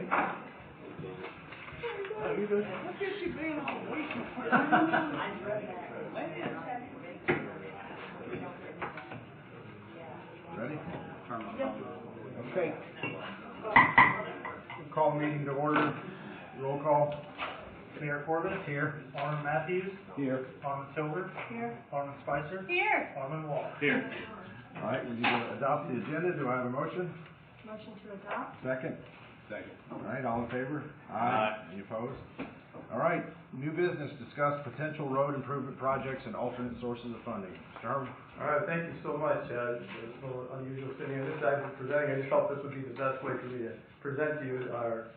Ready? Okay. Call meeting to order. Roll call. Mayor Corbett? Here. Alderman Matthews? Here. Alderman Silver? Here. Alderman Spicer? Here. Alderman Wall? Here. All right, we need to adopt the agenda. Do I have a motion? Motion to adopt. Second? Second. All right, all in favor? Aye. Any opposed? All right, new business, discuss potential road improvement projects and alternate sources of funding. Mr. Harvey? All right, thank you so much. It's a little unusual sitting on this side and presenting. I just felt this would be the best way for me to present to you our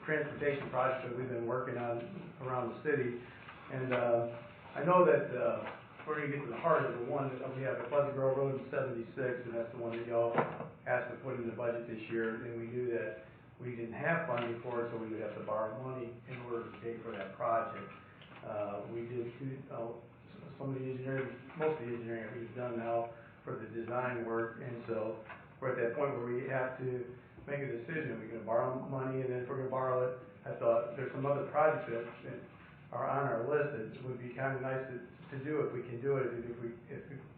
transportation projects that we've been working on around the city. And I know that we're going to get to the heart of the one that we have at Pleasant Grove Road in 76, and that's the one that y'all asked to put in the budget this year. And we knew that we didn't have funding for it, so we would have to borrow money in order to pay for that project. We did some of the engineering, most of the engineering I think is done now for the design work, and so we're at that point where we have to make a decision. We're going to borrow money, and then if we're going to borrow it, I thought there's some other projects that are on our list that would be kind of nice to do if we can do it, if we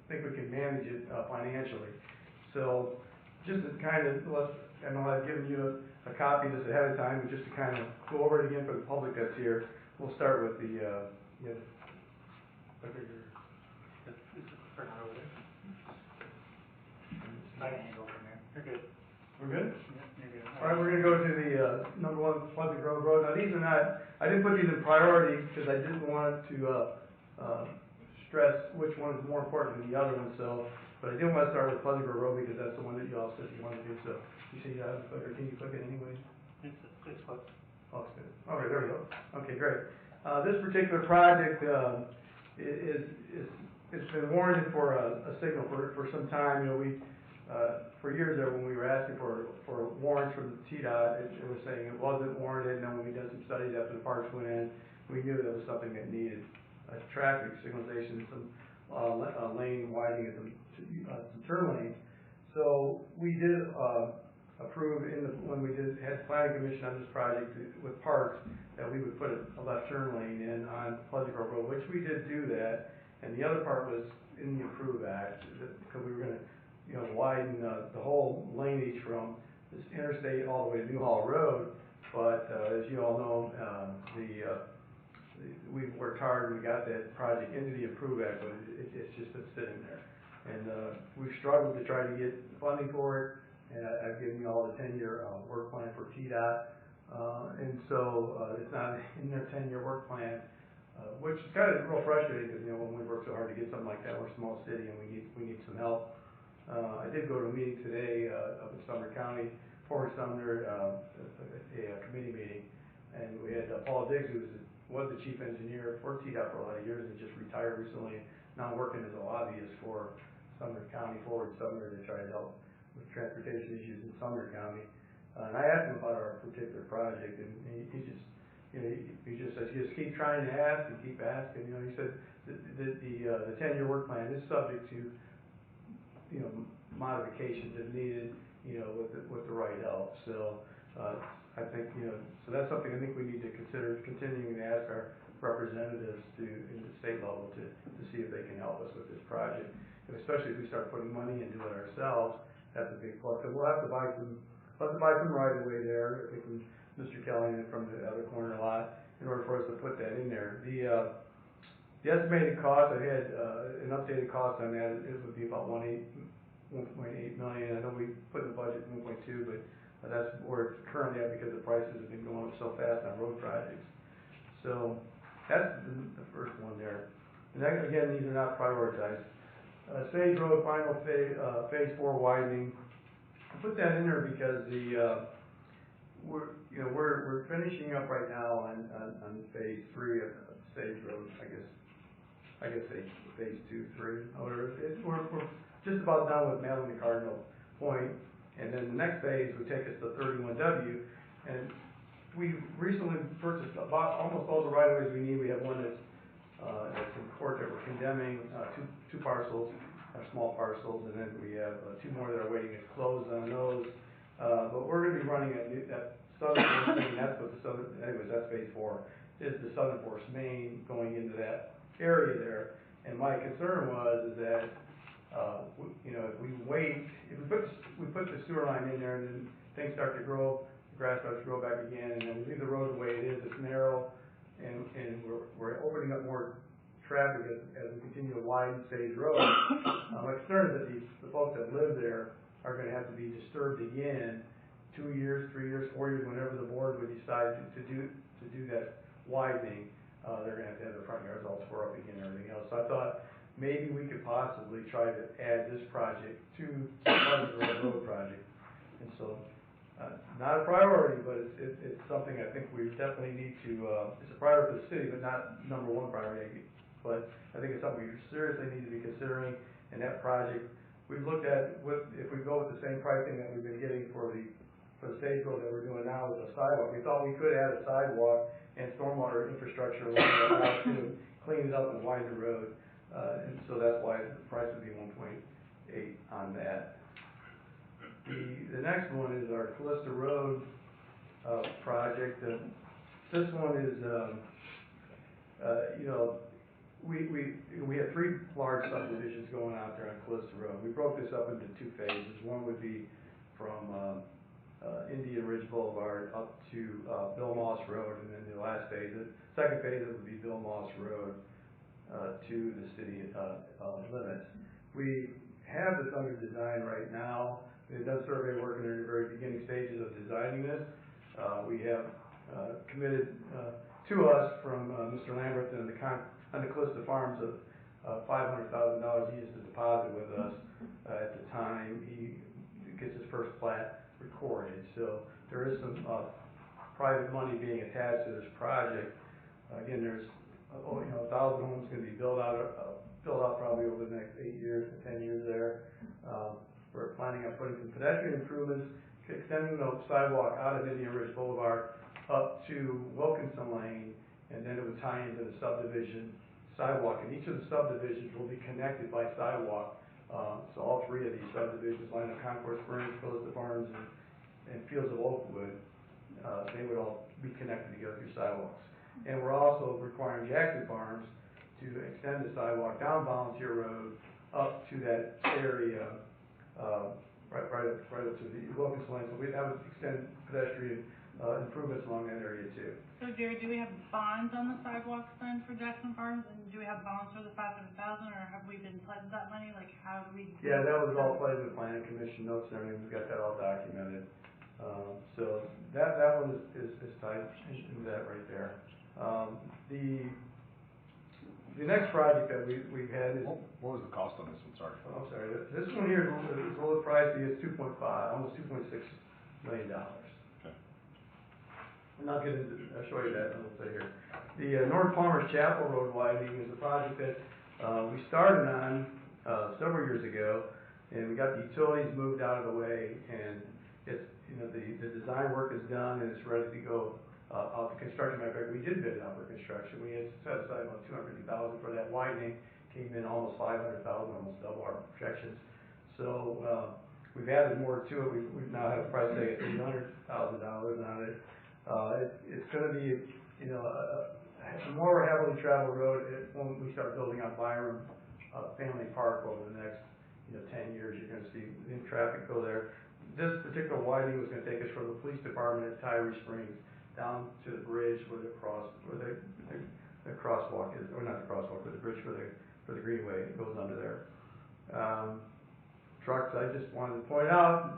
think we can manage it financially. So just to kind of, I know I've given you a copy of this ahead of time, but just to kind of go over it again for the public that's here, we'll start with the You're good. We're good? Yeah, you're good. All right, we're going to go to the number 1 Pleasant Grove Road. Now these are not, I didn't put these in priority because I didn't want to stress which one is more important than the other one. So, but I did want to start with Pleasant Grove Road because that's the one that you all said you wanted to do. So you see you have the clicker. Can you click it anyway? It's close. Oh, it's good. Okay, there we go. Okay, great. This particular project it's been warranted for a signal for some time. You know, we for years there when we were asking for warrants from the TDOT, it was saying it wasn't warranted. And then when we did some studies after the parks went in, we knew that was something that needed traffic signalization, some lane widening, and some turn lanes. So we did approve when we had planning commission on this project with parks that we would put a left turn lane in on Pleasant Grove Road, which we did do that. And the other part was in the Improve Act because we were going to, widen the whole laneage from this interstate all the way to Newhall Road. But as you all know, we've worked hard and we got that project into the Improve Act, but it's just been sitting there. And we've struggled to try to get funding for it. And I've given you all the 10-year work plan for TDOT. And so it's not in their 10-year work plan, which is kind of real frustrating because, when we work so hard to get something like that, we're a small city and we need some help. I did go to a meeting today up in Sumner County, Fort Sumner, a committee meeting, and we had Paul Diggs, who was the chief engineer for TDOT for a lot of years and just retired recently, now working as a lobbyist for Sumner County, Forward Sumner, to try to help with transportation issues in Sumner County. And I asked him about our particular project, and he just says, just keep trying to ask and keep asking. He said the 10-year work plan is subject to modifications if needed, with the right help. So I think so that's something I think we need to consider continuing to ask our representatives in the state level to see if they can help us with this project, and especially if we start putting money into it ourselves. That's a big plus. So we'll have to buy some right away there from Mr. Kelly and from the other corner lot in order for us to put that in there. The estimated cost, I had an updated cost on that. It would be about $1.8 million. I know we put in the budget 1.2, but that's where it's currently at because the prices have been going up so fast on road projects. So that's the first one there. And that, again, these are not prioritized. Sage Road final phase 4 widening. I put that in there because we're finishing up right now on phase 3 of Sage Road. I guess phase 2, 3. We're just about done with Madeline to Cardinal Point, and then the next phase would take us to 31W. And we recently purchased almost all the right-of-ways we need. We have one that's in court that we're condemning, two parcels, small parcels, and then we have 2 more that are waiting to close on those. But we're going to be running that Southern Force Main, that's what the Southern, anyways, that's phase 4, is the Southern Force Main going into that area there. And my concern is that, you know, if we wait, if we put the sewer line in there and then things start to grow, the grass starts to grow back again, and then we leave the road the way it is, it's narrow, and we're opening up more traffic as we continue to widen Sage Road. My concern is that the folks that live there are going to have to be disturbed again 2 years, 3 years, 4 years, whenever the board would decide to do that widening. They're going to have their front yards all tore up again and everything else. So I thought maybe we could possibly try to add this project to the Pleasant Road project. And so, not a priority, but it's something I think we definitely need to, it's a priority for the city, but not #1 priority. But I think it's something we seriously need to be considering. And that project, we've looked at if we go with the same pricing that we've been getting for the stage road that we're doing now with the sidewalk. We thought we could add a sidewalk and stormwater infrastructure along that route to clean it up and widen the road. And so that's why the price would be 1.8 on that. The next one is our Callista Road project. This one is, you know, we have 3 large subdivisions going out there on Callista Road. We broke this up into 2 phases. One would be from Indian Ridge Boulevard up to Bill Moss Road, and then the last phase, the second phase would be Bill Moss Road to the city limits. We have this under design right now. We've done survey work and they're in the very beginning stages of designing this. We have committed to us from Mr. Lambert and the Callista Farms of $500,000 he used to deposit with us at the time he gets his first plat recorded. So there is some private money being attached to this project. Again, there's 1,000 homes going to be built out probably over the next 8 years to 10 years there. We're planning on putting some pedestrian improvements, extending the sidewalk out of Indian Ridge Boulevard up to Wilkinson Lane, and then it would tie into the subdivision sidewalk. And each of the subdivisions will be connected by sidewalk. So all 3 of these subdivisions, line of Concord Springs, Callista Farms, and Fields of Oakwood, they would all be connected together through sidewalks. And we're also requiring Jackson Farms to extend the sidewalk down Volunteer Road up to that area, right up to the Wilkinson Lane. So that would extend pedestrian improvements along that area too. So Jerry, do we have bonds on the sidewalks then for Jackson Farms, and do we have bonds for the $500,000, or have we been pledged that money? Like, how do we? Yeah, that was all pledged with planning commission notes and everything. We've got that all documented. So that one is tied into that right there. The next project that we've had is. What was the cost on this one? Sorry. Oh, I'm sorry. This one here is a little pricey. It's 2.5, almost $2.6 million. Okay. And I'll show you that a little bit here. The North Palmer's Chapel Road widening is a project that we started on several years ago, and we got the utilities moved out of the way, and it's, you know, the design work is done and it's ready to go out to construction. Matter of fact, we did bid it out for construction. We had set aside about $250,000 for that widening. Came in almost $500,000, almost double our projections. So we've added more to it. We now have a price tag at $800,000 on it. It's going to be, you know, a more heavily traveled road when we start building out Byram Family Park over the next, 10 years. You're going to see traffic go there. This particular widening was going to take us from the police department at Tyree Springs down to the bridge where the crosswalk is, or not the crosswalk, but the bridge for the greenway. It goes under there. Trucks, I just wanted to point out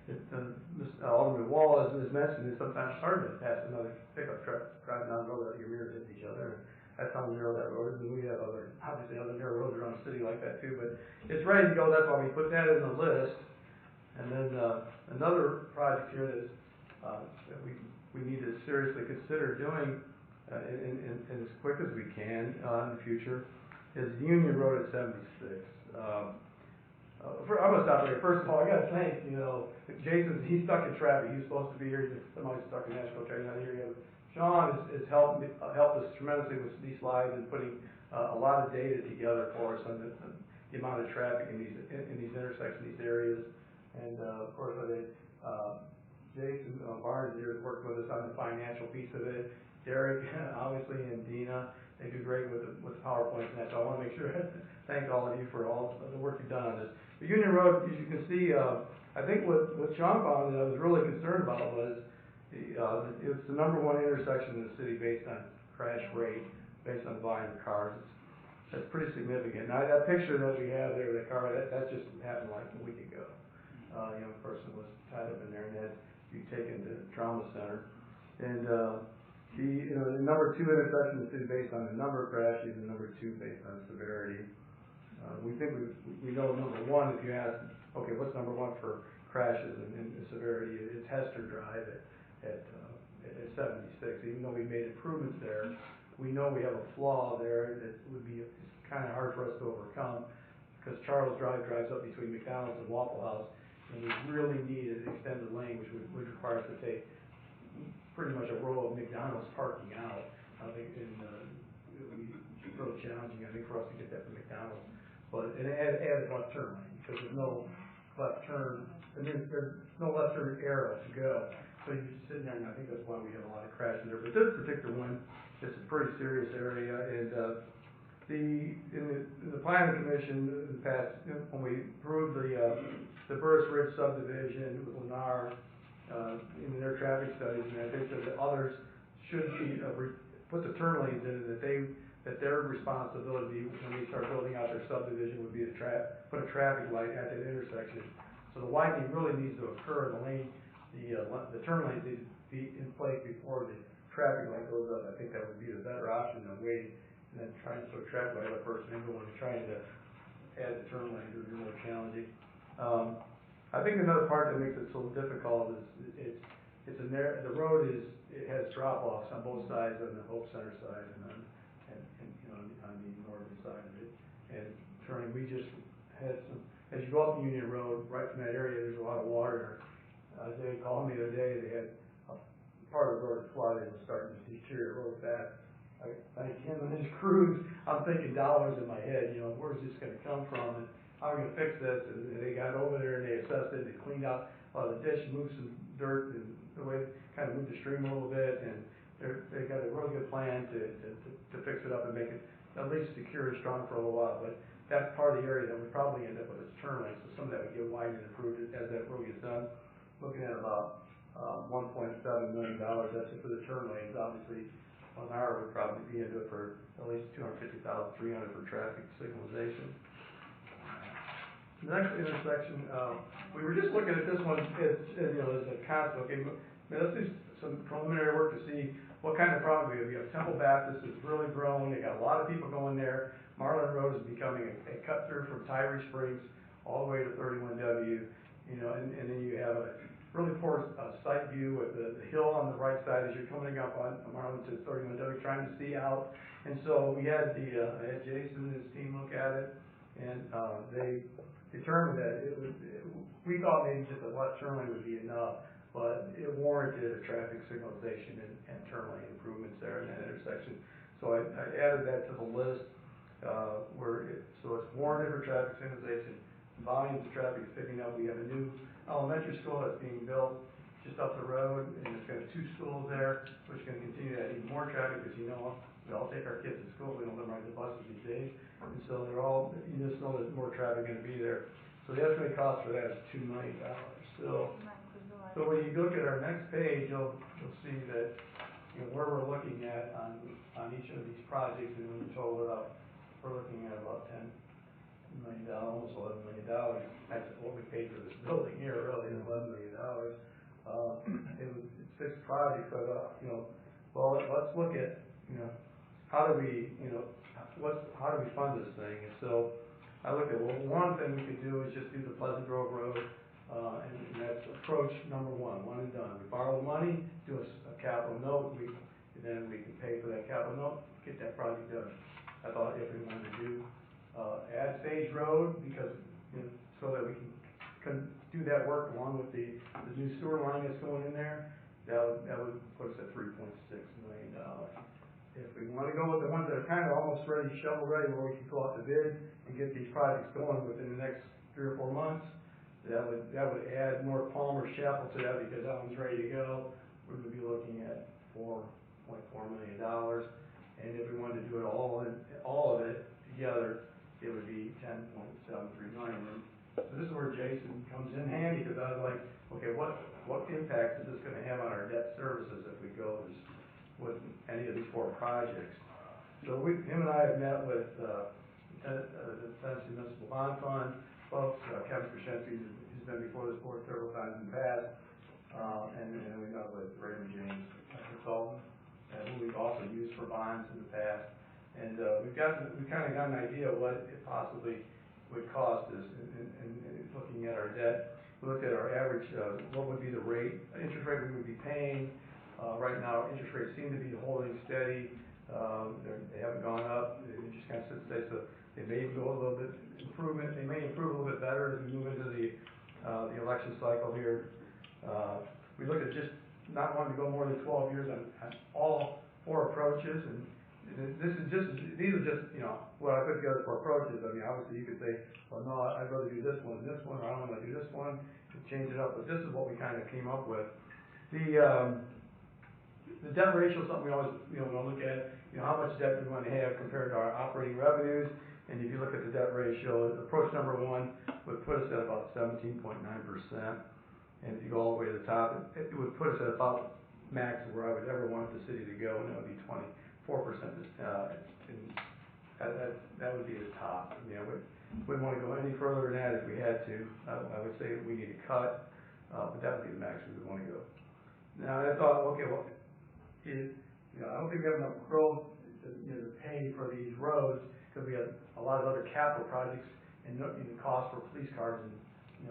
that Alderman Wall has mentioned it's sometimes hard to pass another pickup truck driving down the road that your mirrors hit each other. That's how narrow that road is, and we have obviously other narrow roads around the city like that too. But it's ready to go. That's why we put that in the list. And then another project here that we need to seriously consider doing and as quick as we can in the future is Union Road at 76. I'm going to stop right here. First of all, I got to thank, Jason. He's stuck in traffic. He's supposed to be here. Somebody's stuck in Nashville trying not here yet. Sean has helped us tremendously with these slides and putting a lot of data together for us on the amount of traffic in these intersections, these areas. And of course, Jason Barnes here that worked with us on the financial piece of it. Derek, obviously, and Dina, they do great with the PowerPoints and that, so I wanna make sure, thank all of you for all the work you've done on this. The Union Road, as you can see, I think what Sean found that I was really concerned about was, it's the #1 intersection in the city based on crash rate, based on the volume of cars. That's pretty significant. Now, that picture that we have there, the car, that just happened like a week ago. A young person was tied up in there and had to be taken to trauma center. And, the #2 intersection in the city based on the number of crashes and #2 based on severity. We think we know #1 if you ask, okay, what's #1 for crashes and severity? It's Hester Drive at 76. Even though we made improvements there, we know we have a flaw there that would be kind of hard for us to overcome, because Charles Drive drives up between McDonald's and Waffle House, and we really need an extended lane, which would require us to take pretty much a row of McDonald's parking out. I think it would be really challenging, I think, for us to get that from McDonald's. But and add a left turn lane, because there's no left turn, and there's no left turn arrow to go. So you're just sitting there, and I think that's why we have a lot of crashes there. But this particular one, it's a pretty serious area, and in the planning commission in the past, when we approved the Burris Ridge subdivision with Lennar in their traffic studies, and I think that the others should be put the turn lanes in, and that their responsibility when they start building out their subdivision would be to put a traffic light at that intersection. So the widening really needs to occur. The turn lanes need to be in place before the traffic light goes up. I think that would be the better option than waiting and then trying to put a traffic light up first and then going and trying to add the turn lanes would be more challenging. I think another part that makes it so difficult is the road has drop offs on both sides, on the Hope Center side and on the northern side of it. And turning, we just had some, as you go up Union Road, right from that area, there's a lot of water. They called me the other day, they had part of the road flooded and was starting to deteriorate really fast. I thank him and his crews. I'm thinking dollars in my head, where's this going to come from, and how are we going to fix this? And they got over there and they assessed it, they cleaned out the ditch, moved some dirt, and the way kind of moved the stream a little bit, and they got a really good plan to fix it up and make it at least secure and strong for a little while. But that's part of the area that would probably end up with its turn lane, so some of that would get widened and improved as that road gets done. Looking at about $1.7 million. That's just for the turn lanes. Obviously, Lennar would probably be into it for at least $250,000, $300,000 for traffic signalization. The next intersection, we were just looking at this one as a concept. Okay, let's do some preliminary work to see what kind of product we have. We have Temple Baptist is really growing. They got a lot of people going there. Marlin Road is becoming a cut through from Tyree Springs all the way to 31W. And then you have a really poor sight view with the hill on the right side as you're coming up on Marlin to 31W, trying to see out. And so we had I had Jason and his team look at it, and they determined that we thought maybe just a left turn lane would be enough, but it warranted a traffic signalization and turn lane improvements there in that intersection. So I added that to the list. So it's warranted for traffic signalization. Volumes of traffic is picking up. We have a new elementary school that's being built just up the road, and it's got 2 schools there, which is going to continue to add even more traffic, because we all take our kids to school. We don't let them ride the buses these days, and so you just know there's more traffic going to be there. So the estimated cost for that is $2 million. So when you look at our next page, you'll see that where we're looking at on each of these projects, and when you total it up, we're looking at about $10 million, almost $11 million. That's what we paid for this building here, really, $11 million. It's 6 projects, but well, let's look at how do we fund this thing? And so I look at, one thing we could do is just do the Pleasant Grove Road, and that's approach number 1 and done. We borrow the money, do a capital note, and then we can pay for that capital note, get that project done. I thought if we wanted to do add Sage Road, because so that we can do that work along with the new sewer line that's going in there, that would put us at $3.6 million. If we want to go with the ones that are kind of almost ready, shovel ready, where we can go out to bid and get these projects going within the next 3 or 4 months, That would add North Palmer Chapel to that because that one's ready to go. We would be looking at $4.4 million. And if we wanted to do it all of it together, it would be $10.73 million. And so this is where Jason comes in handy, because I was like, okay, what impact is this going to have on our debt services if we go with any of these 4 projects? So him and I have met with the Tennessee Municipal Bond Fund folks. Kevin Krasinski, he's been before this board several times in the past, and we met with Raymond James, a consultant, who we've also used for bonds in the past. And we've kind of got an idea of what it possibly would cost us in looking at our debt. We looked at our average, what would be the interest rate we would be paying. Right now, interest rates seem to be holding steady. They haven't gone up. They just kind of sit steady. So they may go a little bit improvement. They may improve a little bit better as we move into the election cycle here. We looked at just not wanting to go more than 12 years on all 4 approaches, and these are just what I put together for approaches. I mean, obviously you could say, well, no, I'd rather do this one, or I don't want to do this one, and change it up. But this is what we kind of came up with. The debt ratio is something we always want to look at. How much debt we want to have compared to our operating revenues. And if you look at the debt ratio, approach number 1 would put us at about 17.9%. And if you go all the way to the top, it would put us at about max of where I would ever want the city to go, and that would be 24%. That would be the top. We wouldn't want to go any further than that if we had to. I would say that we need to cut, but that would be the max we would want to go. Now I thought, okay, well, I don't think we have enough growth to pay for these roads, because we have a lot of other capital projects and the cost for police cars. And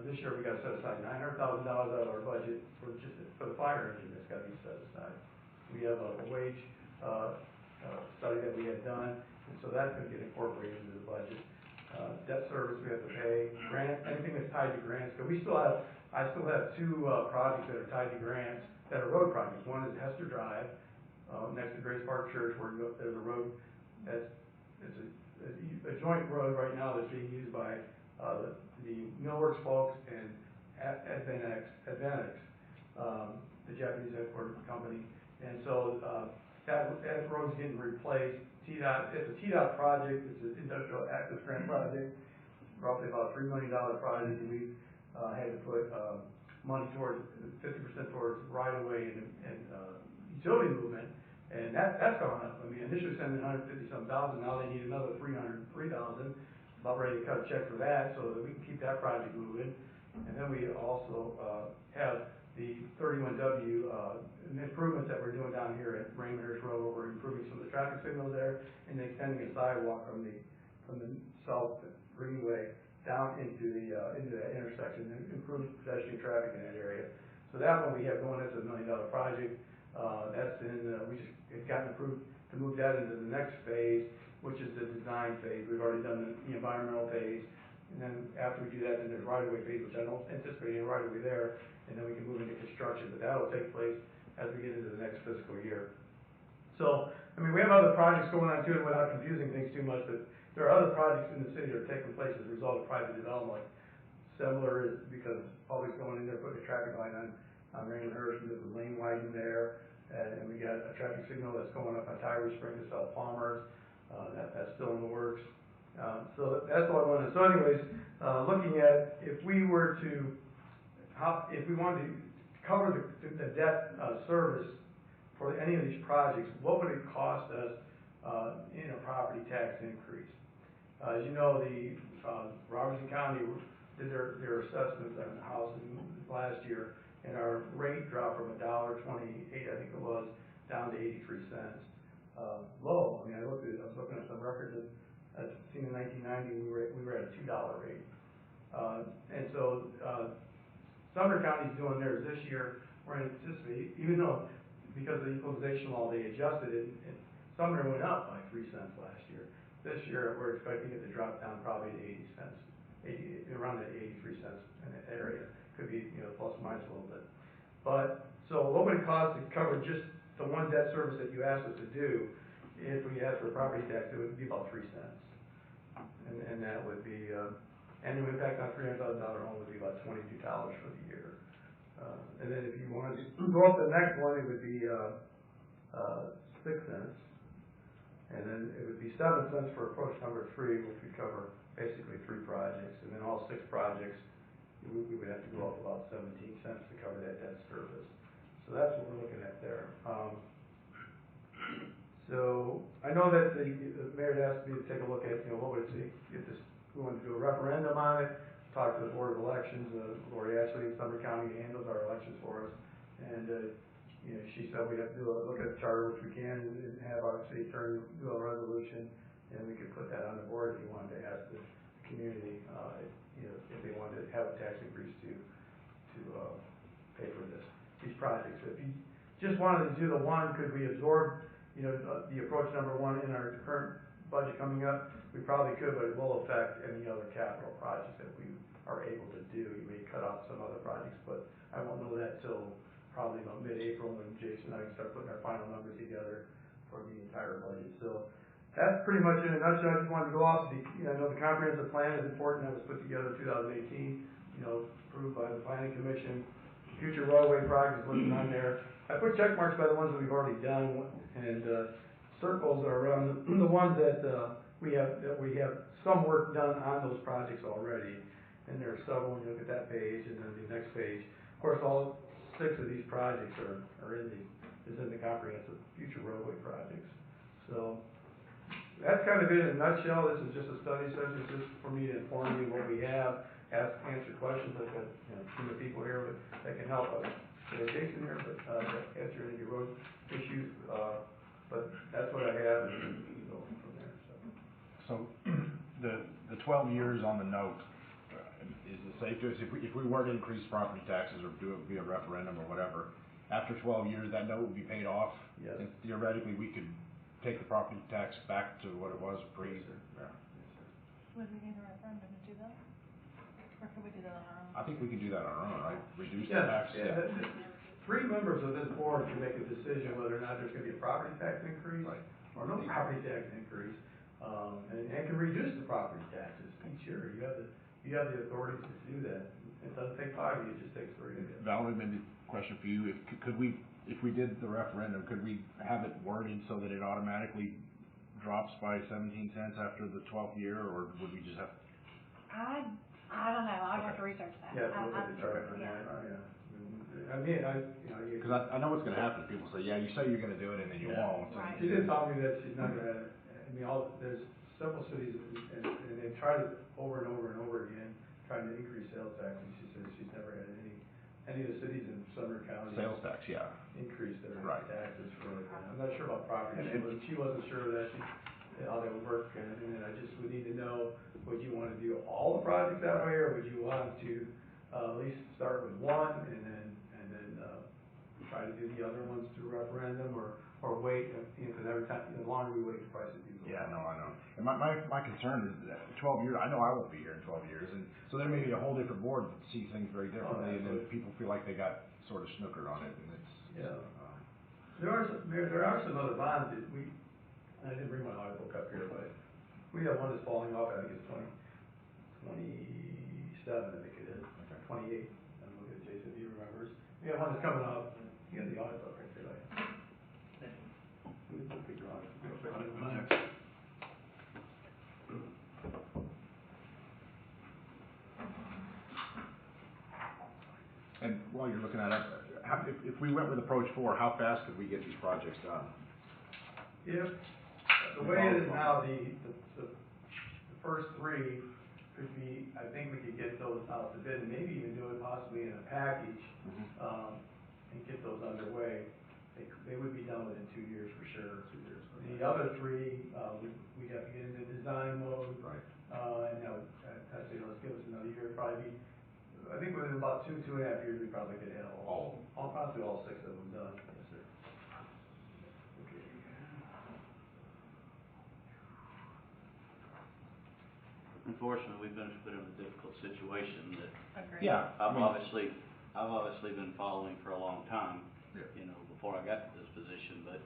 this year we got to set aside $900,000 out of our budget for the fire engine that's got to be set aside. We have a wage study that we had done, and so that's going to get incorporated into the budget. Debt service we have to pay, anything that's tied to grants. Because I still have 2 projects that are tied to grants that are road projects. One is Hester Drive, next to Grace Park Church, where there's a road it's a joint road right now that's being used by the Millworks folks and Advanex, the Japanese headquartered company. And so that road's getting replaced. TDOT, it's a TDOT project. It's an industrial access grant project, roughly about $3 million project. And we had to put money towards 50% towards right-of-way and utility movement, and that's gone up. I mean, initially sending $150-some thousand, now they need another $303,000. About ready to cut a check for that so that we can keep that project moving. And then we also have the 31W improvements that we're doing down here at Raymond Hirsch Road, where we're improving some of the traffic signals there and extending a sidewalk from the South Greenway down into that intersection and improve pedestrian traffic in that area. So that one we have going. That's a $1 million project. That's we just have gotten approved to move that into the next phase, which is the design phase. We've already done the environmental phase, and then after we do that, then there's right-of-way phase, which I don't anticipate any right-of-way there, and then we can move into construction. But that'll take place as we get into the next fiscal year. So, I mean, we have other projects going on too, and without confusing things too much, but there are other projects in the city that are taking place as a result of private development. Like similar is because public's going in there, putting a traffic light on Raymond Hirsch, and there's a lane widening there, and we got a traffic signal that's going up on Tyree Spring to South Palmer's. That's still in the works. So that's all I wanted. So anyways, looking at if we wanted to cover the debt service for any of these projects, what would it cost us in a property tax increase? As you know, the Robertson County did their assessments on the houses last year, and our rate dropped from $1.28, I think it was, down to 83 cents. Low. I mean, I was looking at some records I've seen in 1990. We were at a $2 rate, and so Sumner County's doing theirs this year. We're anticipating, even though because of the equalization law they adjusted it, and Sumner went up by 3 cents last year. This year we're expecting it to drop down probably to 80 cents, around the 83 cents in that area. Could be plus or minus a little bit. But so what would it cost to cover just the one debt service that you asked us to do? If we asked for property tax, it would be about 3 cents, and that would be annual impact on $300,000 home would be about $22 for the year. And then if you wanted to go up to the next one, it would be 6 cents. And then it would be 7 cents for approach number 3, which would cover basically 3 projects. And then all 6 projects, we would have to go up about 17 cents to cover that debt service. So that's what we're looking at there. So I know that the mayor asked me to take a look at, what would it take if we wanted to do a referendum on it, talk to the Board of Elections. Lori Ashley in Sumner County handles our elections for us. And, she said we have to look at the charter, which we can, and have our city attorney do a resolution, and we could put that on the board if you wanted to ask the community, if they wanted to have a tax increase to pay for these projects. If you just wanted to do the one, could we absorb, the approach number 1 in our current budget coming up? We probably could, but it will affect any other capital projects that we are able to do. You may cut off some other projects, but I won't know that till probably about mid-April when Jason and I can start putting our final numbers together for the entire budget. So that's pretty much in a nutshell. I just wanted to go off. I know the comprehensive plan is important. That was put together in 2018, approved by the Planning Commission. Future roadway projects listed on there. I put check marks by the ones that we've already done, and circles are around the ones that we have some work done on those projects already. And there are several when you look at that page, and then the next page. Of course, all 6 of these projects are in the comprehensive future roadway projects. So that's kind of it in a nutshell. This is just a study session just for me to inform you what we have, answer questions. I've got a team of people here that can help us. Jason here, but answer any of your road issues. But that's what I have, and we can go from there. So the 12 years on the note, is it safe to us if we were to increase property taxes or do it via referendum or whatever, after 12 years that note would be paid off? Yes. And theoretically we could take the property tax back to what it was pre. Yes, sir. Yeah. Would we need a referendum to do that? Or could we do that on our own? I think we can do that on our own, right? Reduce the Yeah, tax. yeah. 3 members of this board can make a decision whether or not there's going to be a property tax increase, Right, or no property tax increase, and can reduce the property taxes each year. You have the authority to do that. It doesn't take 5 of you, it just takes 3 of you. Valerie, maybe a question for you. If we did the referendum, could we have it worded so that it automatically drops by 17 cents after the 12th year, or would we just have? I don't know. I'd have to research that. Yeah, look at the chart on that, yeah. I mean, Because I know what's going to happen. People say, yeah, you say you're going to do it, and then you won't. Right. She did tell me that she's not going to, there's several cities, and they've tried it over and over and over again, trying to increase sales taxes. She says she's never had any of the cities in Sumner County. Sales tax, yeah. Increase their Right. taxes for it. I'm not sure about property. She wasn't sure of that, how that would work, and I just would need to know, would you want to do all the projects that way, or would you want to at least start with one and then try to do the other ones through referendum, or wait, because every time, the longer we wait, the price of diesel. Yeah, no, I know. And my concern is that 12 years, I know I won't be here in 12 years, and so there may be a whole different board that sees things very differently, and then people feel like they got sort of snookered on it, and it's. Yeah. There are some other bonds that I didn't bring my audit book up here, but we have one that's falling off. I think it's 27, I think it is. Okay. 28. I'm looking at Jason, if he remembers. We have one that's coming up. You have the audit book right there, like. We'll pick your audit. And while you're looking at it, if we went with approach 4, how fast could we get these projects done? If the way it is now, the first 3 could be, I think we could get those out to bid, and maybe even do it possibly in a package, and get those underway. They would be done within 2 years for sure. 2 years. The other 3, we'd have to get into design mode. Right. And I'd say let's give us another year. Probably I think within about 2.5 years, we probably could have possibly all 6 of them done. Yes, sir. Okay. Unfortunately, we've been put in a difficult situation that Agreed. Yeah. I've obviously been following for a long time. Yeah. Before I got to this position, but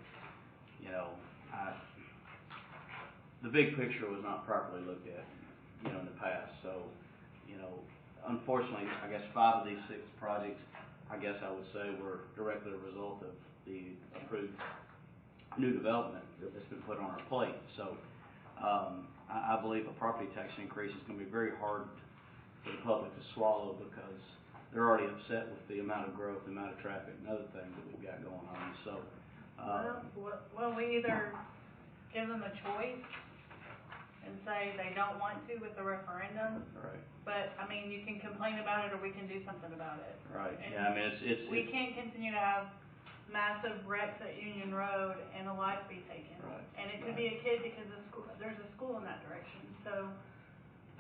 the big picture was not properly looked at, in the past. So you know, unfortunately, I guess 5 of these 6 projects, I guess I would say, were directly a result of the approved new development that's been put on our plate. So, I believe a property tax increase is going to be very hard for the public to swallow because they're already upset with the amount of growth, the amount of traffic, and other things that we've got going on. So, Well, we either give them a choice and say they don't want to with the referendum, right, but, I mean, you can complain about it or we can do something about it. right. And Yeah, I mean, we can't continue to have massive wrecks at Union Road and a life be taken. Right. And it could be a kid because there's a school in that direction, so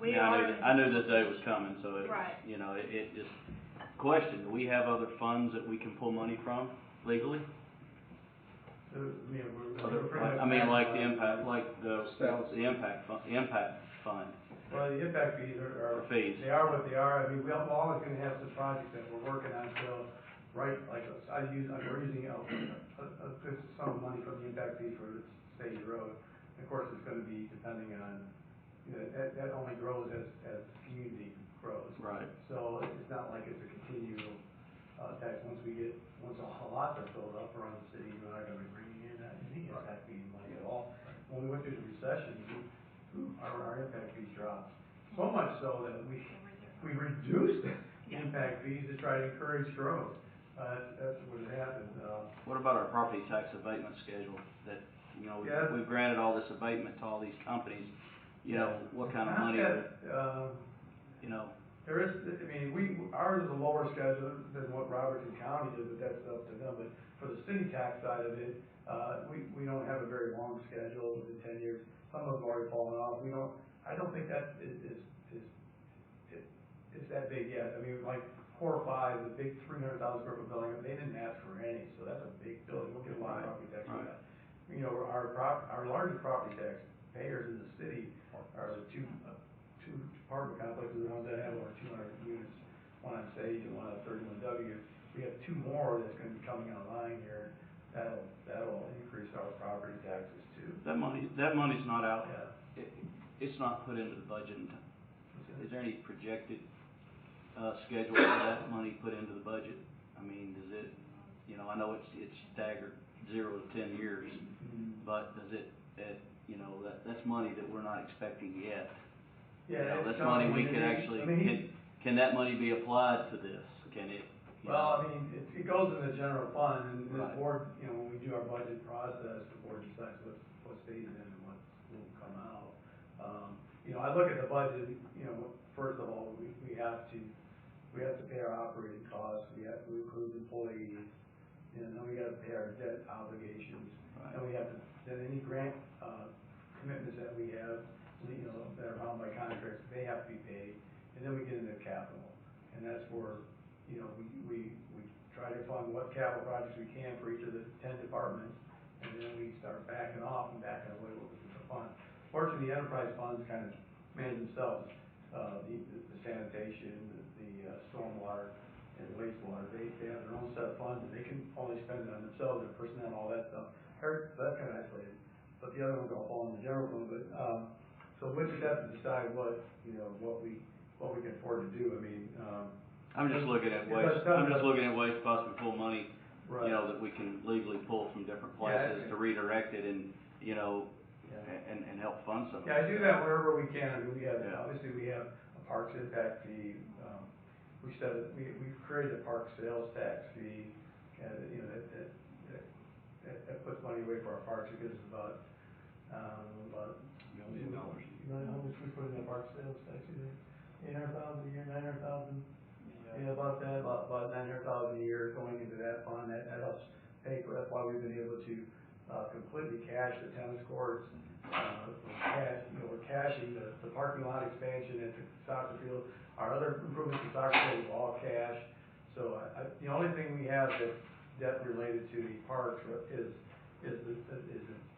we yeah, are. I knew this day was coming, so it was, Right. you know, it just, question, do we have other funds that we can pull money from legally? I mean, like the impact, like the impact fund. Well, the impact fees are Fees. They are what they are. I mean, we're always going to have some projects that we're working on still, right? Like we're using a good sum of money from the impact fee for the Stage Road. Of course, it's going to be depending on, you know, that only grows as the community grows. Right. So it's not like it's a continual tax. Once all lots are filled up around the city, we're not going to be bringing in any impact fee money at all. When we went through the recession, our impact fees dropped. So much so that we reduced the impact fees to try to encourage growth. That's what happened. What about our property tax abatement schedule? That, you know, we've granted all this abatement to all these companies. You know, what kind of money? You know. There is, I mean, ours is a lower schedule than what Robertson County is, but that's up to them. But for the city tax side of it, we don't have a very long schedule within 10 years. Some of them have already fallen off. I don't think that is that big yet. I mean, like 4 or 5, the big 300,000 square foot building, they didn't ask for any, so that's a big building. We'll get a lot of property tax for that. You know, our largest property tax payers in the city are the two apartment complexes, the ones that have over 200 units, one on Sage and one on 31W. We have 2 more that's going to be coming online here. That'll increase our property taxes too. That money's not out. Yeah. It's not put into the budget. Is there any projected schedule for that money put into the budget? I mean, does it? You know, I know it's staggered 0 to 10 years, but does it? You know, that's money that we're not expecting yet. Yeah, you know, that's money we could actually. Can that money be applied to this? Can it? Well, I mean, it goes in the general fund, and the board, you know, when we do our budget process, the board decides what stays in and what will come out. You know, I look at the budget. You know, first of all, we have to pay our operating costs. We have to include employees, and then we got to pay our debt obligations, and we have to then any grant commitments that we have, you know, that are bound by contracts, they have to be paid, and then we get into capital, and that's where, you know, we try to fund what capital projects we can for each of the 10 departments, and then we start backing off and backing away with the fund. Fortunately, the enterprise funds kind of manage themselves. The sanitation, the stormwater, and wastewater, they have their own set of funds, and they can only spend it on themselves, their personnel, all that stuff. So that's kind of isolated. But the other ones all fall in the general fund. But so we just have to decide what we can afford to do. I mean, I'm just looking at waste. I'm just looking at waste possibly pull money, you know, that we can legally pull from different places to redirect it and, you know, and help fund some. Yeah, I do that wherever we can. I mean, obviously we have a parks impact fee. We've created a park sales tax fee, and you know that puts money away for our parks. It gives us about $1 million. How much we put in the park sales tax? $800,000 a year, $900,000. Yeah, about that, about $900,000 a year going into that fund. That helps pay for. That's why we've been able to completely cash the tennis courts. We're cashing the parking lot expansion at the soccer field. Our other improvements to soccer field is all cash. So the only thing we have that's debt related to the parks is the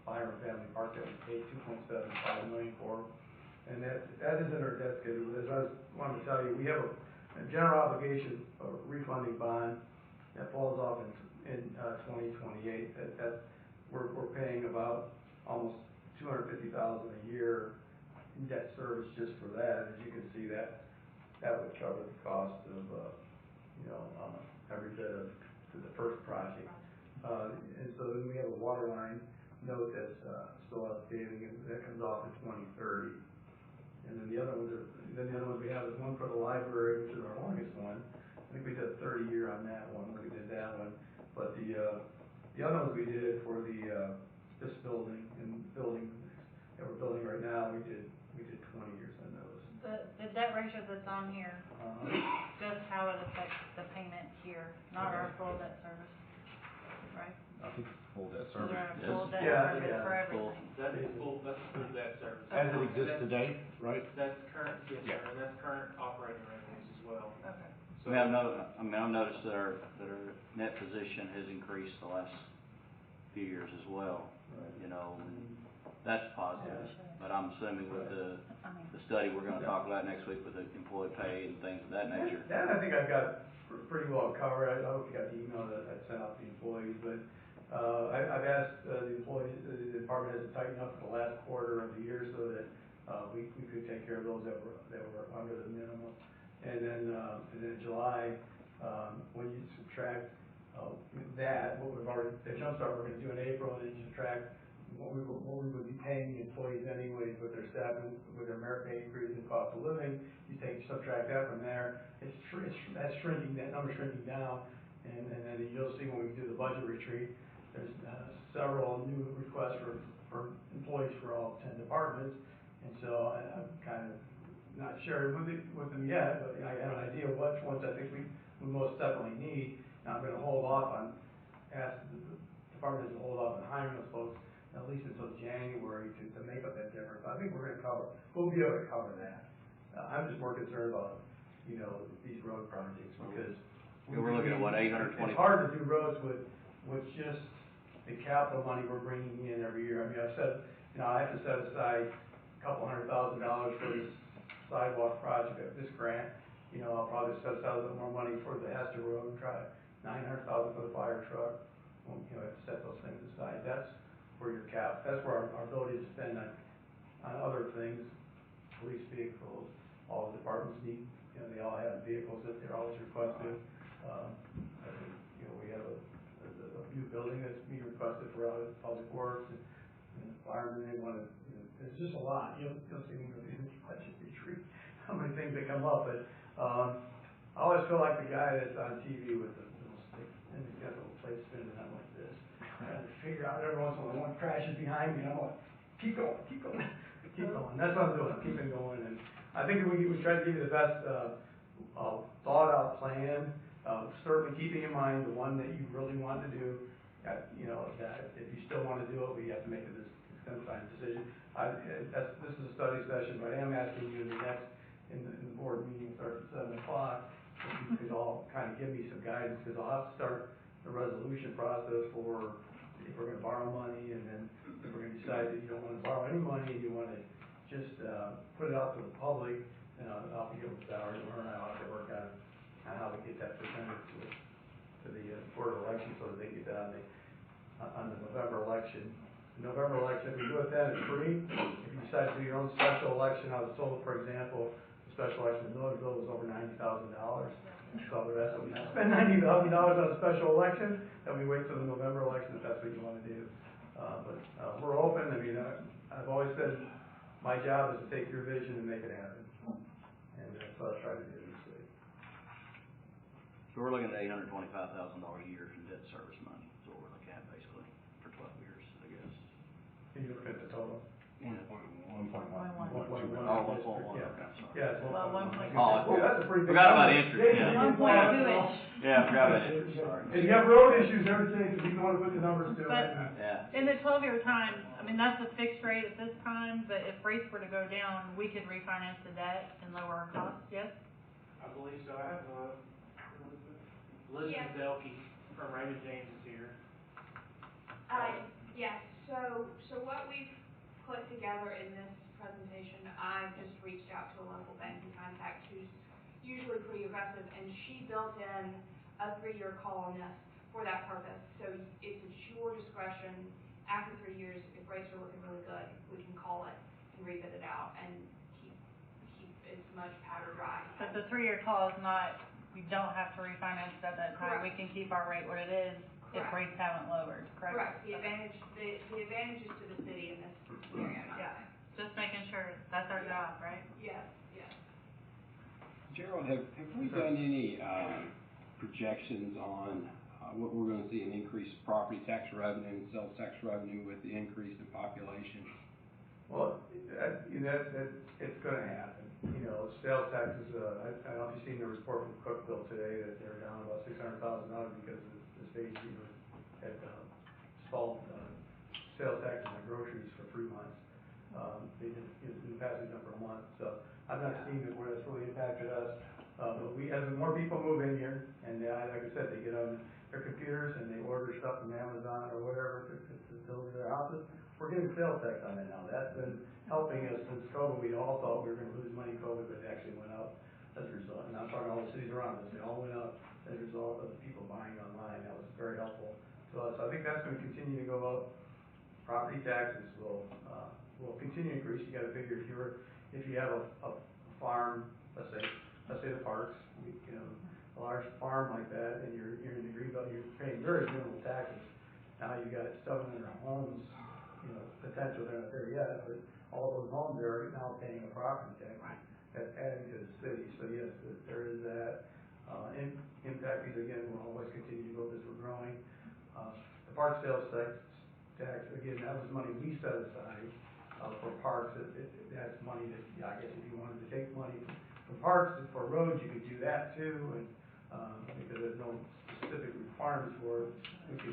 Byron Family Park that we paid $2.75 million for, and that is in our debt schedule. As I wanted to tell you, we have a general obligation refunding bond that falls off in 2028. We're paying about almost $250,000 a year in debt service just for that. As you can see, that that would cover the cost of, every bit of the first project. And so then we have a water line note that's, still outstanding, and that comes off in 2030. And then the other ones we have is one for the library, which is our longest one. I think we did a 30-year on that one when we did that one. But the other ones we did for this building and building that we're building right now, we did 20 years on those. The debt ratio that's on here, just how it affects the payment here, not our full debt service, right? I think full debt So service. they're at full debt Yeah, service yeah. for everything. That's full debt service. As it exists today, right? That's current, yes, Yeah. sir, and that's current operating revenues as well. Okay. I mean, I've noticed that our net position has increased the last few years as well, and that's positive. But I'm assuming with the study we're gonna talk about next week with the employee pay and things of that nature. That I think I've got pretty well covered. I don't know if you got the email that I sent out to the employees, but I've asked the employees, the department heads to tighten up for the last quarter of the year so that we could take care of those that were under the minimum. And then in July, when you subtract that, what we've already, the jumpstart we're going to do in April, and then you subtract what we would be paying the employees anyways with their staff, with their merit pay increase and cost of living, you subtract that from there, that's shrinking, that number's shrinking down, and then you'll see when we do the budget retreat, there's several new requests for employees for all 10 departments, and so I'm kind of not sharing with them yet, but I have an idea of which ones I think we most definitely need. Now I'm going to hold off on, ask the department to hold off on hiring those folks at least until January to make up that difference. I think we'll be able to cover that. I'm just more concerned about, these road projects because we're looking at what, 820? It's hard to do roads with just the capital money we're bringing in every year. I mean, I've said, I have to set aside a couple $100,000 for this sidewalk project, this grant. I'll probably set aside a little more money for the Hester Road and try $900,000 for the fire truck. Well, I have to set those things aside. That's where your cap. That's where our ability to spend on other things, police vehicles. All the departments need. They all have vehicles that they're always requesting. I think we have a new building that's being requested for public works and the firemen. They want to. There's just a lot. You'll see when we do the budget retreat how many things that come up. But I always feel like the guy that's on TV with the little stick and he's got the little plate spinning. I'm like this. Trying to figure out every once in a while one crashes behind me and I'm like, keep going. That's what I'm doing. I'm keeping going, and I think we try to give you the best thought out plan. Certainly keeping in mind the one that you really want to do. That if you still want to do it, we have to make this decision. This is a study session, but I am asking you in the board meeting starts at 7 o'clock. If you could all kind of give me some guidance, because I'll have to start the resolution process for if we're going to borrow money, and then if we're going to decide that you don't want to borrow any money and you want to just put it out to the public, I'll be able to, or her and I'll have to work on how we get that presented to the Board of Elections so that they get that on the November election. The November election, if we do it then, it's free. If you decide to do your own special election, I was told, for example, the special election in Millersville was over $90,000. So the rest of them spend $90,000 on a special election, then we wait till the November election if that's what you want to do. But we're open. I mean, I've always said my job is to take your vision and make it happen, and that's what I try to do this week. So we're looking at $825,000 a year in debt service money. Is what we're looking at basically for 12 years, I guess. Can you look at the total? 1.1. 1.1. Yeah. Yeah. Sorry. Yeah, it's 1.1. Well, 1.1. Oh, that's a pretty big forgot about number. interest. Yeah. 1.2-ish. Yeah, I forgot about interest. Sorry. And you have road issues every day, so you don't want to put the numbers to it. But- Yeah. In the 12-year time, I mean, that's a fixed rate at this time, but if rates were to go down, we could refinance the debt and lower our costs, yes? I believe so. I have Elizabeth Delkey from Raymond James is here. Yes, so what we've put together in this presentation, I've just reached out to a local banking contact who's usually pretty aggressive, and she built in a 3-year call on this for that purpose. So it's at your discretion. After 3 years, if rates are looking really good, we can call it and rebid it out and keep it's much powder dry. But the 3-year clause, not, we don't have to refinance it at that time, we Correct. can keep our rate what it is if Correct. rates haven't lowered, correct? Correct, the Okay. advantages to the city in this scenario, not Yeah. saying. Just making sure, that's our Yeah. job, right? Yes, yes. Gerald, have we done any projections on what we're gonna see in increased property tax revenue and sales tax revenue with the increase in population? Well, it's gonna happen. You know, sales taxes, I don't know if you've seen the report from Cookville today, that they're down about $600,000 because the state, had stalled, sales taxes on groceries for 3 months. They didn't pass these up for a month, so I've not seen it where that's really impacted us. But as more people move in here, and like I said, they get on their computers and they order stuff from Amazon or whatever to deliver to their houses, we're getting sales tax on that now. That's been helping us since COVID. We all thought we were gonna lose money in COVID, but it actually went up as a result. And I'm talking all the cities around us, they all went up as a result of the people buying online. That was very helpful to us. I think that's gonna continue to go up. Property taxes will continue to increase. You gotta figure if you have a farm, let's say the parks, a large farm like that, and you're in the greenbelt, you're paying very minimal taxes. Now you got 700 homes, potential, they're not there yet, but all those homes are now paying a property tax. That's adding to the city. So yes, there is that. Impact fees, again, will always continue to go because we're growing. The park sales tax, again, that was money we set aside for parks. That's money that, I guess if you wanted to take money from parks and for roads, you could do that too, and because there's no specific requirements for it, it's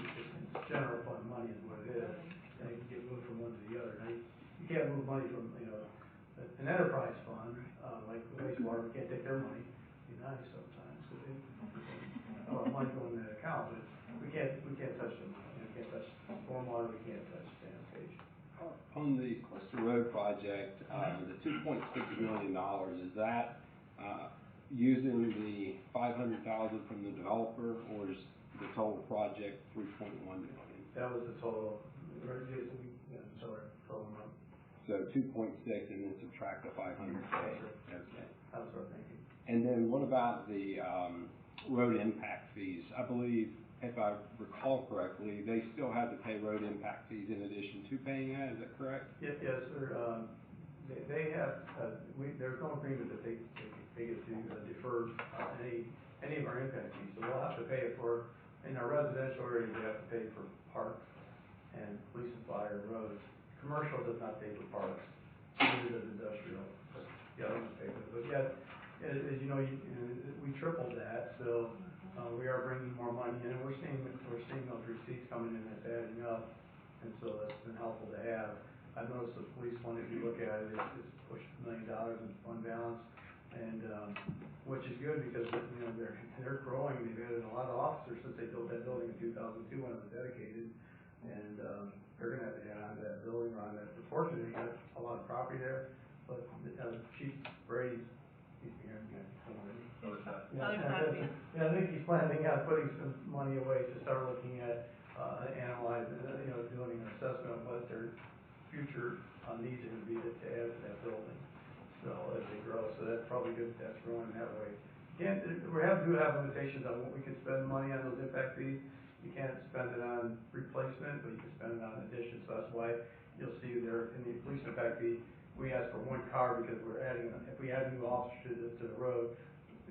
general fund money is what it is, and it can get moved from one to the other. Now, you can't move money from an enterprise fund like the wastewater. We can't take their money. It'd be nice sometimes because they a lot of money going in that account, but we can't touch them. We can't touch stormwater. We can't touch sanitation. On the Cluster Road project, the $2.6 million, is that using the $500,000 from the developer, or is the total project $3.1 million? That was the total. Right, Jason? Yeah, total amount. So 2.6 and then subtract the 500K. Okay. That's our thinking. And then what about the road impact fees? I believe, if I recall correctly, they still have to pay road impact fees in addition to paying that. Is that correct? Yes, sir. They have. There's no agreement that they get to defer any of our impact fees. So we'll have to pay it for, in our residential area, we have to pay for parks and police and fire roads. Commercial does not pay for parks, neither does industrial. But the other ones pay for it. But yet, as you know, we tripled that, so we are bringing more money in, and we're seeing those receipts coming in that's adding up, and so that's been helpful to have. I've noticed the police fund, if you look at it, it's pushed $1 million in fund balance, and which is good because they're growing. They've added a lot of officers since they built that building in 2002 when it was dedicated, and they're going to have to add on to that building or on that. Fortunately, they got a lot of property there, but Chief Brady, he's here. Other side. Yeah, I think he's planning on putting some money away to start looking at analyzing, doing an assessment of what their future needs are going to be to add to that building. So as they grow, so that's probably good. That's growing that way. We do have limitations on what we can spend money on those impact fees. You can't spend it on replacement, but you can spend it on addition. So that's why you'll see there in the police impact fee, we ask for 1 car because we're adding. If we add new officers to the road,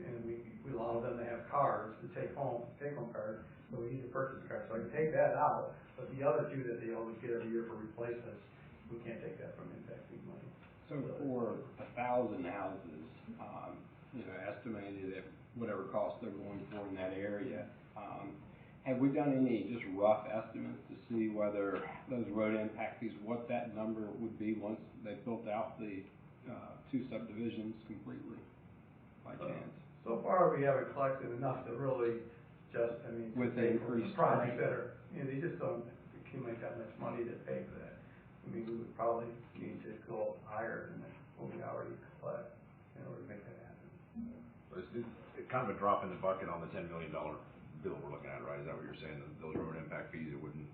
and we allow them to have cars to take home cars, so we need to purchase a car. So I can take that out, but the other 2 that they always get every year for replacements, we can't take that from impact fee money. So for 1,000 houses, estimated at whatever cost they're going for in that area, have we done any just rough estimates to see whether those road impact fees, what that number would be once they've built out the 2 subdivisions completely, by chance? So far, we haven't collected enough to really with the increased projects that are, they just don't accumulate that much money to pay for that. We would probably need to go higher than what we already collect in order to make that happen. It's kind of a drop in the bucket on the $10 million bill we're looking at, right? Is that what you're saying? Those road impact fees, it wouldn't.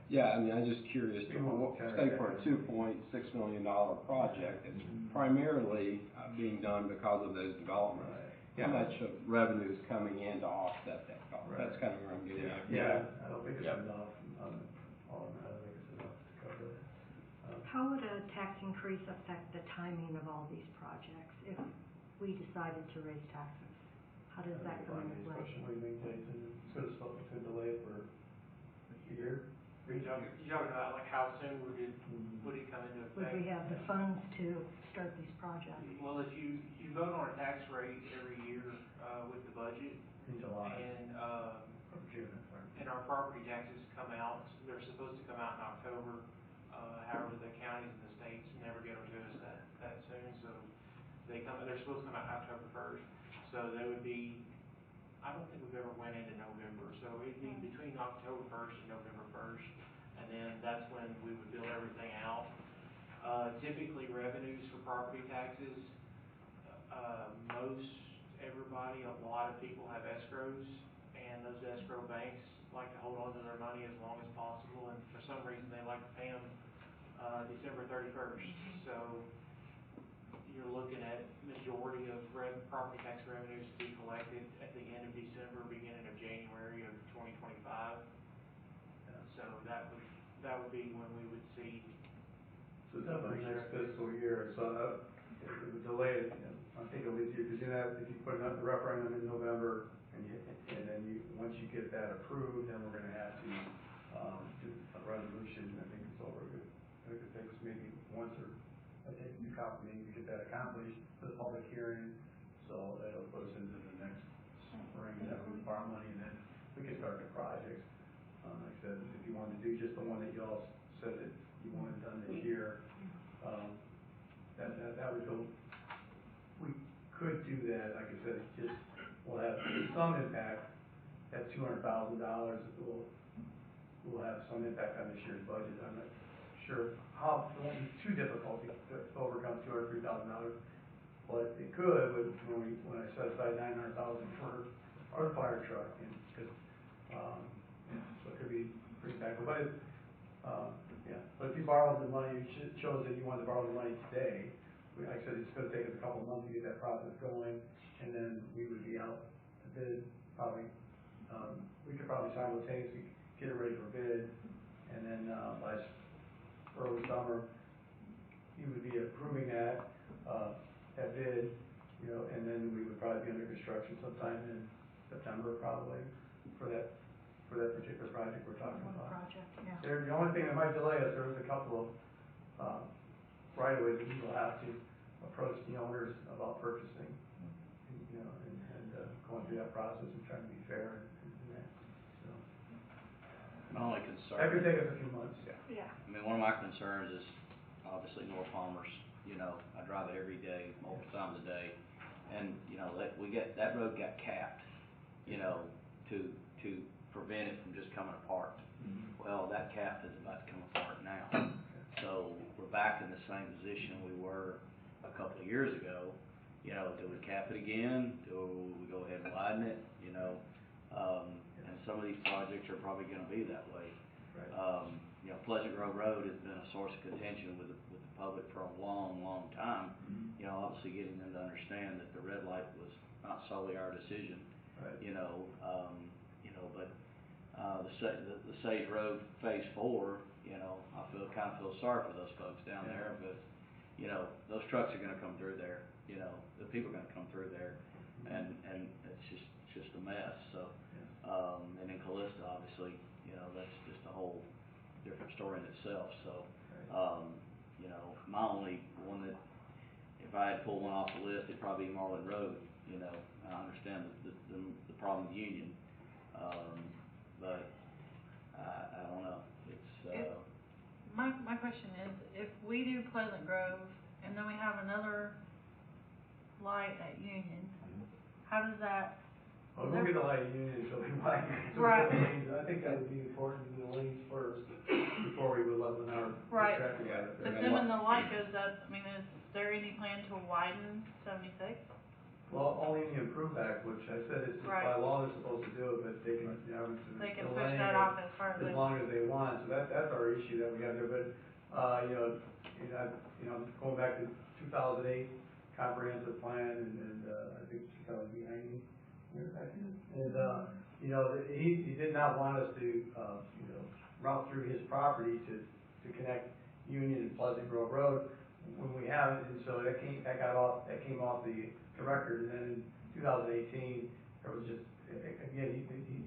Yeah, I mean, I'm just curious, We won't say for a $2.6 million project, it's primarily being done because of those developments. Right. How much of revenue is coming in to offset that cost? Right. That's kind of where I'm getting at. Yeah, I don't think it's Yep. enough, I don't think it's enough to cover that. How would a tax increase affect the timing of all these projects if we decided to raise taxes? How does that come into play? Especially when Jason, it's gonna delay it for a year. Are you talking about like how soon would it come into Would effect? we have the funds to start these projects? Well, if you vote on a tax rate every year, with the budget, In July and, or June, sorry. and our property taxes come out, they're supposed to come out in October. However, the counties and the states never get them to us that soon, so they're supposed to come out October 1st. So they would be, I don't think we've ever went into November, so it'd be between October 1st and November 1st, and then that's when we would bill everything out. Typically revenues for property taxes, a lot of people have escrows, and those escrow banks like to hold on to their money as long as possible, and for some reason they like to pay them December 31st. So you're looking at majority of property tax revenues to be collected at the end of December, beginning of January of 2025. So that would be when we would see. So definitely next fiscal year, so it would delay it, I think it'll be easier, because if you put up the referendum in November, and then once you get that approved, then we're gonna have to, do a resolution. I think it's over a good, I think it takes maybe once or, I think a few council meetings to get that accomplished, the public hearing, so that'll put us into the next spring, and that'll be our money, and then we can start the projects. Like I said, if you wanted to do just the one that you all said that you wanted done this year, that would go, we could do that, like I said, it just will have some impact. That $200,000 will have some impact on this year's budget. I'm not sure how, it won't be too difficult to overcome $203,000, but it could when I set aside $900,000 for our fire truck, and because so it could be pretty impactful. But but if you borrowed the money, it shows that you wanted to borrow the money today. Like I said, it's going to take us a couple of months to get that process going, and then we would be out to bid probably. We could probably simultaneously get it ready for bid, and then by early summer, you would be approving that bid, and then we would probably be under construction sometime in September probably for that particular project we're talking about. The only thing that might delay us, there is a couple of right-of-ways that we will have to approach the owners about purchasing, and going through that process and trying to be fair in that. So My only concern. that could take us a few months. Yeah. I mean, one of my concerns is obviously North Palmer's. I drive it every day, multiple times a day, and that road got capped, to prevent it from just coming apart. Well, that cap is about to come apart now. So we're back in the same position we were a couple of years ago. Do we cap it again? Do we go ahead and widen it? And some of these projects are probably going to be that way. Right. Pleasant Grove Road has been a source of contention with the public for a long, long time. Obviously getting them to understand that the red light was not solely our decision. Right. But the Sage Road Phase 4, I kind of feel sorry for those folks down there, but those trucks are going to come through there. The people are going to come through there, and it's just a mess. So, and in Callista, obviously, that's just a whole different story in itself. So, my only one that if I had to pull one off the list, it'd probably be Marlin Road. I understand the problem with Union. But I don't know. My question is, if we do Pleasant Grove and then we have another light at Union, how does that? Well, we'll get the light at Union until we widen it. Right. I think that would be important to do the lanes first before we would level our Right. traffic light up there. But then when the light goes up, is there any plan to widen 76? Well, only in the improved act, which I said is just by law they're supposed to do it, but they can They can push that off as far as as they long want. as they want, so that's our issue that we have there, but, going back to 2008 comprehensive plan, and I think 2009, and, he did not want us to, route through his property to connect Union and Pleasant Grove Road when we have it, and so that came off the record, and then in 2018, there was just, again,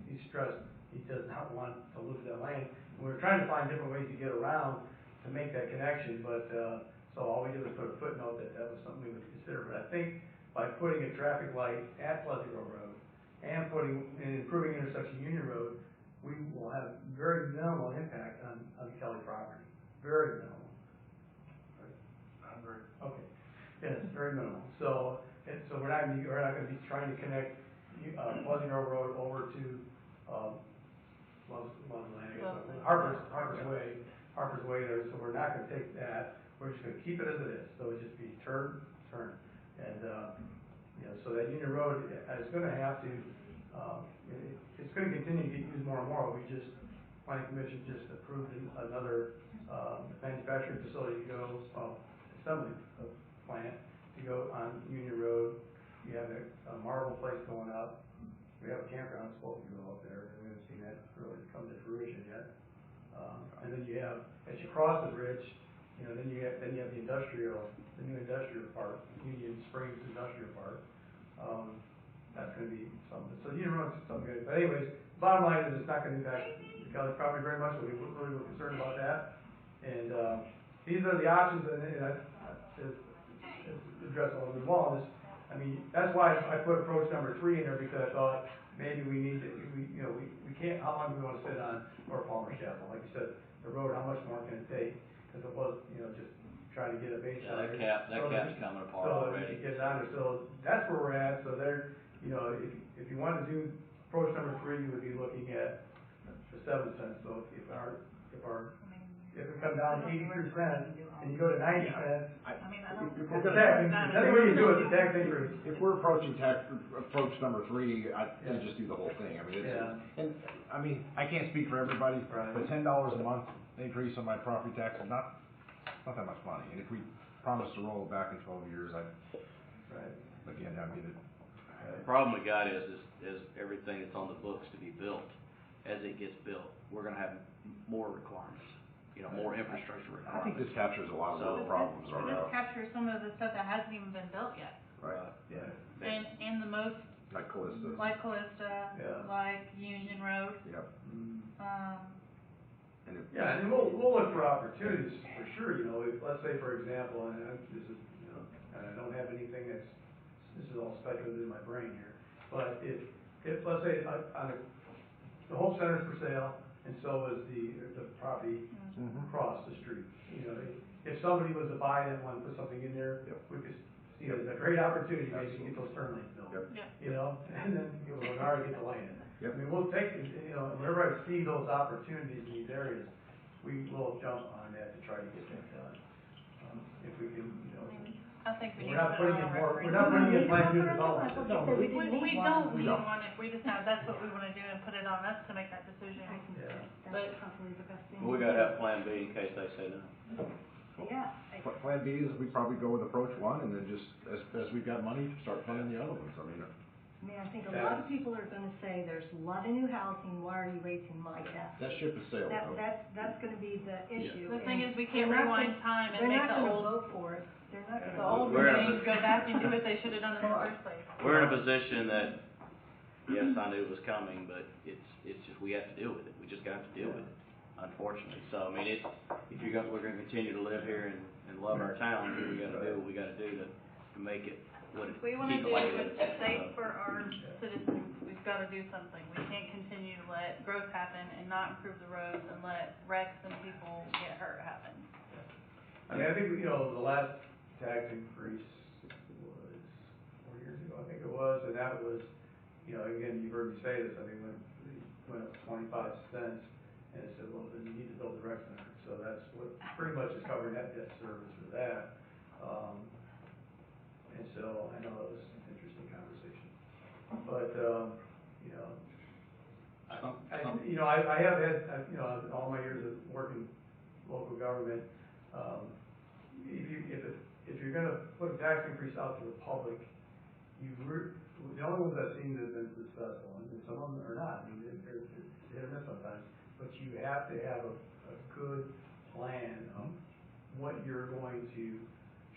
he stressed he does not want to lose that land. And we were trying to find different ways to get around to make that connection, but, so all we did was put a footnote that was something we would consider, but I think by putting a traffic light at Pleasant Grove Road and improving intersection Union Road, we will have very minimal impact on the Kelly property, very minimal. I agree. Okay, yes, very minimal. So we're not going to be trying to connect Pleasant Grove Road over to Harper's Way there. So we're not going to take that. We're just going to keep it as it is. So it just be turn, and so that Union Road is going to have to. It's going to continue to get used more and more. Planning Commission just approved another manufacturing facility to go, assembly plant to go on Union Road. You have a marble place going up. We have a campground supposed to go up there. We haven't seen that really come to fruition yet. And then you have, as you cross the bridge, then you have the new industrial park, Union Springs Industrial Park. That's going to be something. So Union Road's something good. But anyways, bottom line is it's not going to impact the Kelly property very much. So we really were concerned about that. And these are the options, and to address Alderman Wall. That's why I put approach number 3 in there, because I thought maybe we need to, we can't. How long do we want to sit on North Palmer's Chapel? Like you said, the road. How much more can it take? Because it was, just trying to get a base. Yeah, that cap's coming apart already. So get down there. So that's where we're at. So there, if you wanted to do approach number 3, you would be looking at the 7 cents. So if it comes down to 83 cents and you go to 90 cents, If we're that's what you do with the tax increase. If we're approach number 3, I'd just do the whole thing. I can't speak for everybody, Right. but $10 a month increase on my property tax is not that much money. And if we promise to roll it back in 12 years, that'd be the. The problem we got is everything that's on the books to be built, as it gets built, we're going to have more requirements, more infrastructure requirements. I think this captures a lot of those problems right This now. captures some of the stuff that hasn't even been built yet. Right. Yeah. And the most, Like Callista. like Union Road. Yep. And then we'll look for opportunities for sure. If, let's say for example, and this is, and I don't have anything this is all speculative in my brain here, but if let's say the Hope Center's for sale, and so is the property across the street. If somebody was to buy it and want to put something in there, we could see it as a great opportunity maybe to get those turn lanes built. Yep. And then already get the land. Yep. We'll take whenever I see those opportunities in these areas, we will jump on that to try to get that done. If we can, I think we need we're to not put putting it on in a more. referendum. We're not putting in planned new development. No, we didn't We need don't one. need one. If we decide that's what we want to do and put it on us to make that decision. Yeah. That's probably the best thing. But we got to have Plan B in case they say no. Yeah. Plan B is we probably go with approach 1, and then just as we've got money, start funding the other ones. I think a lot of people are going to say there's a lot of new housing. Why are you raising my tax? That ship has sailed. That's going to be the issue. The thing is, we can't They're not rewind time and make the They're not going to old, vote for it. They're not going to. the old regime go back and do what they should have done in the first place. We're in a position that, yes, I knew it was coming, but it's just we have to deal with it. We just got to deal with it, unfortunately. So we're going to continue to live here and love our town, we got to do what we got to do to make it what it. If we want to keep do it like it what's is. safe for our citizens, we've got to do something. We can't continue to let growth happen and not improve the roads and let wrecks and people get hurt happen. I think the last tax increase was 4 years ago, I think it was, and that was, again, you've heard me say this. I think when it went up 25 cents, and it said, well, then you need to build the rec center. So that's what pretty much is covering that debt service for that. And so I know it was an interesting conversation, but You know, I have had, you know, all my years of working local government, if you're gonna put a tax increase out to the public, the only ones I've seen that have been successful, and some of them are not, I mean, they're hit or miss sometimes, but you have to have a good plan of what you're going to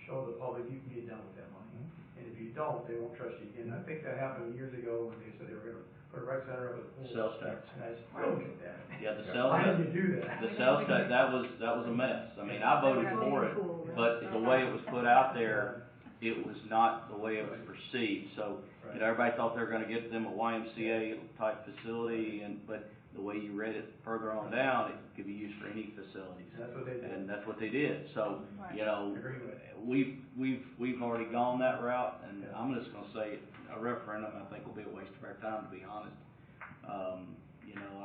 show the public you can get done with that money. And if you don't, they won't trust you again. I think that happened years ago when they said they were gonna put a rec center up at the pool. Sales tax. And I still look at that. Yeah, the sales Why tax. did you do that? The sales tax, that was a mess. I mean, I voted for it, but the way it was put out there, it was not the way it was perceived. So, you know, everybody thought they were gonna get them a YMCA type facility, but the way you read it further on down, it could be used for any facilities. That's what they did. And that's what they did. So, you know, Agree with it. we've already gone that route, and I'm just gonna say a referendum, I think, will be a waste of our time, to be honest. You know,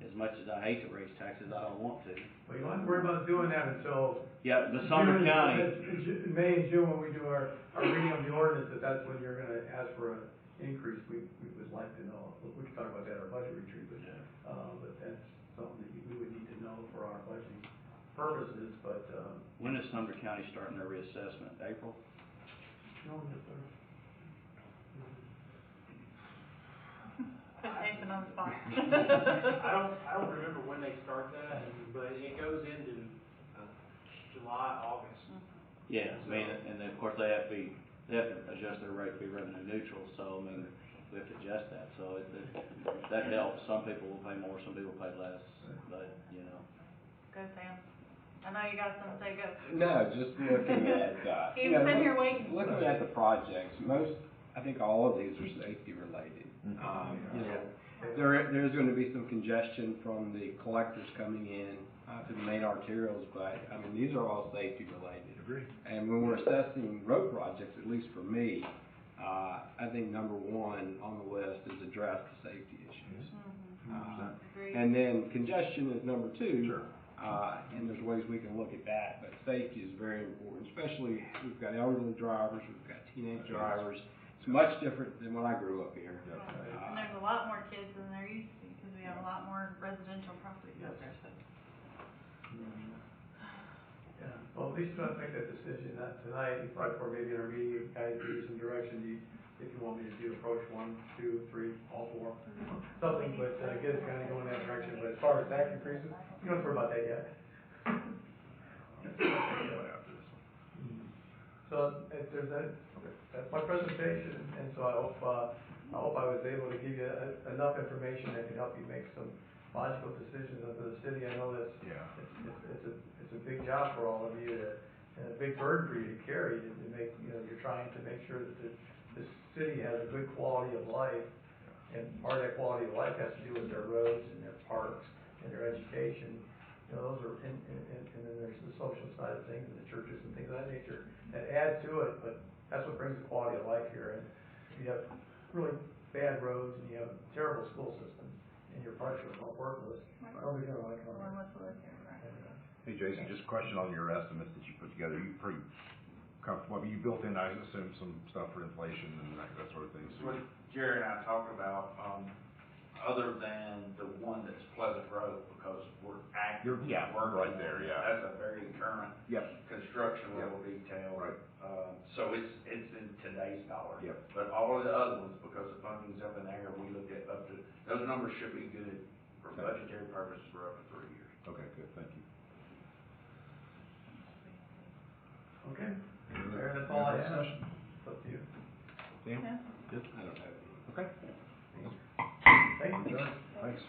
as much as I hate to raise taxes, I don't want to. Well, you don't have to worry about doing that until. Yeah, the Sumner County. In May and June, when we do our reading of the ordinance, that's when you're gonna ask for an increase, we would like to know. We can talk about that at our budget retreat, but that's something that we would need to know for our budgeting purposes, but, When is Sumner County starting their reassessment? April? no, Put Nathan on the spot. I don't remember when they start that, but it goes into July, August. Yeah, I mean, and then, of course, they have to adjust their rate to be revenue neutral, so, I mean, we have to adjust that, so that helps. Some people will pay more, some people pay less, but, you know. Go, Sam. I know you got something to say, go. No, just looking at, He was sitting here waiting. Looking at the projects, I think all of these are safety related. You know, there's gonna be some congestion from the collectors coming in, to the main arterials, but, I mean, these are all safety related. Agreed. And when we're assessing road projects, at least for me, I think number one on the list is address the safety issues. Agreed. And then congestion is number two. Sure. And there's ways we can look at that, but safety is very important, especially we've got elderly drivers, we've got teenage drivers. It's much different than when I grew up here. And there's a lot more kids than there used to be, because we have a lot more residential properties out there, so. yeah, well, at least you don't make that decision, not tonight, probably for maybe in our meeting, you guys give you some direction, if you want me to do approach 1, 2, 3, all 4, something, but, get us kind of going in that direction, but as far as tax increases, you don't have to worry about that yet. So, if there's that's my presentation, and so I hope I was able to give you enough information that could help you make some logical decisions for the city. I know that's, it's a big job for all of you, and a big burden for you to carry, to make, you know, you're trying to make sure that the city has a good quality of life, and part of that quality of life has to do with their roads and their parks and their education. You know, those are, and then there's the social side of things, and the churches and things of that nature that add to it, but that's what brings the quality of life here. And if you have really bad roads and you have a terrible school system, and your parks are worthless, nobody's gonna want to come here. Hey, Jason, just a question on your estimates that you put together. You pretty comfortable, you built in, I assume, some stuff for inflation and that sort of thing. So what Jerry and I talked about, other than the one that's Pleasant Road, because we're actively working right there, on it. yeah. That's a very current construction level detail. Right. So it's in today's dollars. Yep. But all of the other ones, because the funding's up in the air, we looked at up to, those numbers should be good for budgetary purposes for up to 3 years. Okay, good, thank you. Okay, Mayor, that's all I have. It's up to you. Dan? Yeah. Good. I don't have any. Okay. Thank you. Thanks.